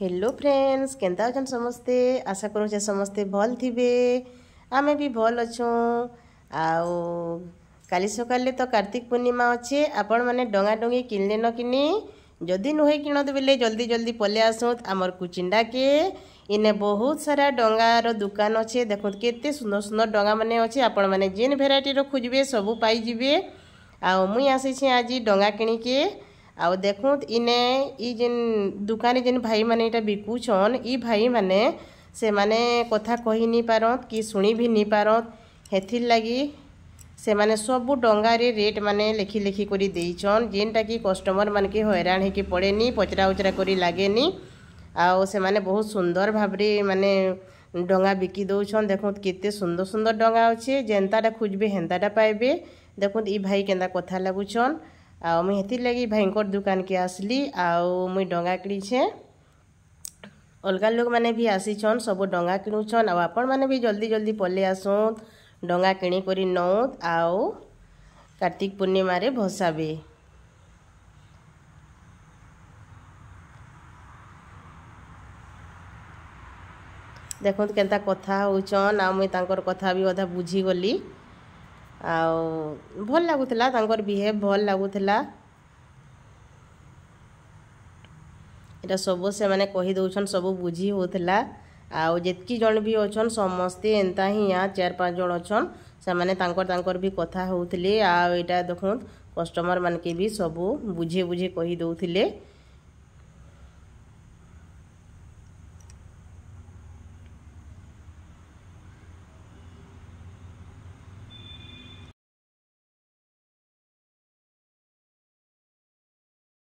hello friends Kenta अछन समस्ते आशा करूँ समस्ते भल थिबे आमे भी भल अच्छुँ आओ काली सकाले तो कार्तिक पूर्णिमा अच्छे आपण मैंने डंगा डंगी किनले न किनी जदि नुहे किणत बेले जल्दी जल्दी पले आसत आमर कुचिंडा के इने बहुत सारा डंगार दुकान अच्छे देखो केते सुंदर सुंदर डंगा माने अच्छे आपण मैंने जेन भेराइटी रो खोजबे सबू पाई जिबे आओ मुई आसी आज डंगा किणिके आउ देखुत इने ई जेन दुकानी जेन भाई माने इटा बिकुछन ई भाई माने से माने कथा कहि नी पारत कि सुनी भी नी पारत हेथिर लगी से माने सब डंगा रे रेट माने लिखि लिखि करी देइछन जेनटा कि कस्टमर मान के हैरान हे कि पड़ेनी पचरा उचरा करी लागेनी आउ से माने बहुत सुंदर भाबरे माने डंगा बिकी दउछन देखुत केते सुंदर सुंदर डंगा अच्छे जेनताटा खोजबे हेन्ताटा पाइबे देखुत ई भाई केंदा कथा लागुछन आउ मुई हेतिर लगी भाईंकर दुकान के आसली आउ मुई डंगा किणीछे अलगा लोग माने भी आसीछन सब डंगा किणुछन आउ आपण माने भी जल्दी जल्दी पले आसुन डंगा किणी करी नौत आउ कार्तिक पूर्णिमा रे भसाबे देखुत केंता कथा होउछन आ मुई तांकर कथा भी अधा बुझी गली आउ भल लागुतला तांकर बिहेव भल लागुतला एटा सब से माने कही दउछन सब बुझी होतला आउ जेतकी जन भी अछन समस्ते एंता ही यहाँ 4-5 जन अछन से माने तांकर भी कथा होउतले आ एटा देखुन कस्टमर मान के भी सब बुझे बुझे कही दउथिले